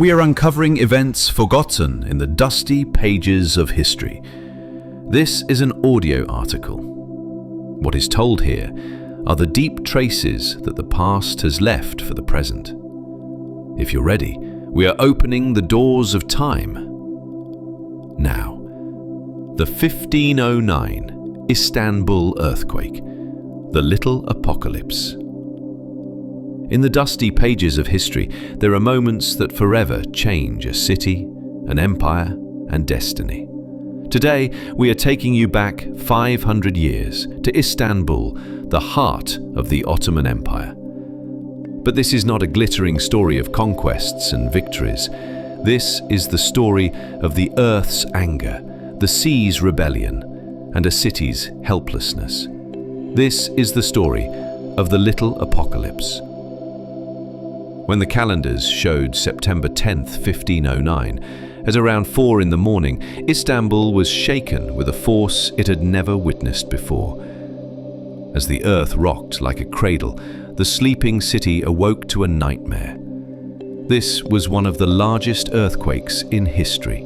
We are uncovering events forgotten in the dusty pages of history. This is an audio article. What is told here are the deep traces that the past has left for the present. If you're ready, we are opening the doors of time. Now, the 1509 Istanbul earthquake, the Little Apocalypse. In the dusty pages of history, there are moments that forever change a city, an empire, and destiny. Today, we are taking you back 500 years to Istanbul, the heart of the Ottoman Empire. But this is not a glittering story of conquests and victories. This is the story of the earth's anger, the sea's rebellion, and a city's helplessness. This is the story of the Little Apocalypse. When the calendars showed September 10th, 1509, at around 4 in the morning, Istanbul was shaken with a force it had never witnessed before. As the earth rocked like a cradle, the sleeping city awoke to a nightmare. This was one of the largest earthquakes in history.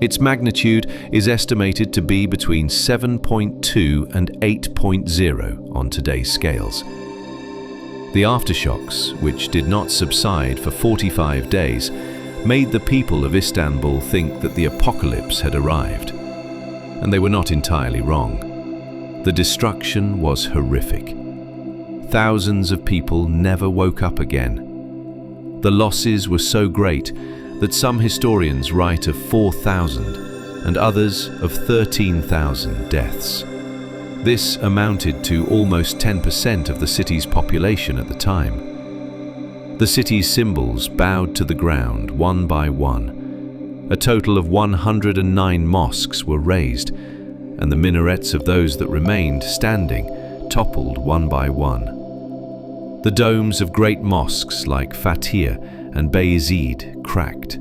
Its magnitude is estimated to be between 7.2 and 8.0 on today's scales. The aftershocks, which did not subside for 45 days, made the people of Istanbul think that the apocalypse had arrived. And they were not entirely wrong. The destruction was horrific. Thousands of people never woke up again. The losses were so great that some historians write of 4,000 and others of 13,000 deaths. This amounted to almost 10% of the city's population at the time. The city's symbols bowed to the ground one by one. A total of 109 mosques were razed, and the minarets of those that remained standing toppled one by one. The domes of great mosques like Fatih and Bayezid cracked.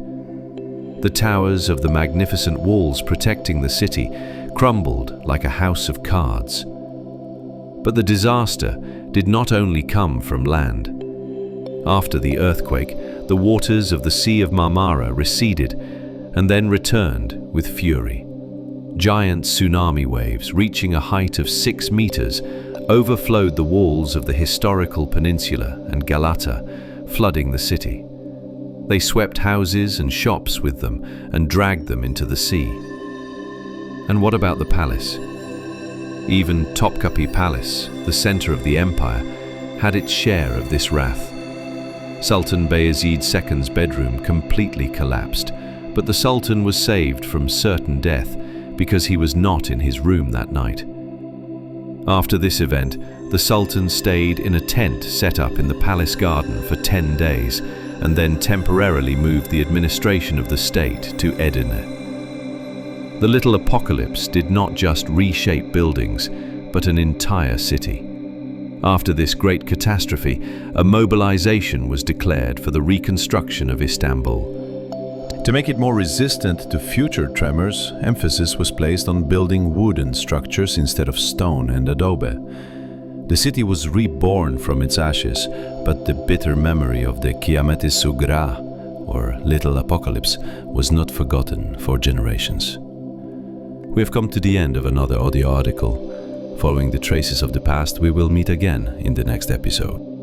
The towers of the magnificent walls protecting the city crumbled like a house of cards. But the disaster did not only come from land. After the earthquake, the waters of the Sea of Marmara receded and then returned with fury. Giant tsunami waves reaching a height of 6 meters overflowed the walls of the historical peninsula and Galata, flooding the city. They swept houses and shops with them and dragged them into the sea. And what about the palace? Even Topkapi Palace, the center of the empire, had its share of this wrath. Sultan Bayezid II's bedroom completely collapsed, but the Sultan was saved from certain death because he was not in his room that night. After this event, the Sultan stayed in a tent set up in the palace garden for 10 days and then temporarily moved the administration of the state to Edirne. The Little Apocalypse did not just reshape buildings, but an entire city. After this great catastrophe, a mobilization was declared for the reconstruction of Istanbul. To make it more resistant to future tremors, emphasis was placed on building wooden structures instead of stone and adobe. The city was reborn from its ashes, but the bitter memory of the Kıyamet-i or Little Apocalypse, was not forgotten for generations. We have come to the end of another audio article. Following the traces of the past, we will meet again in the next episode.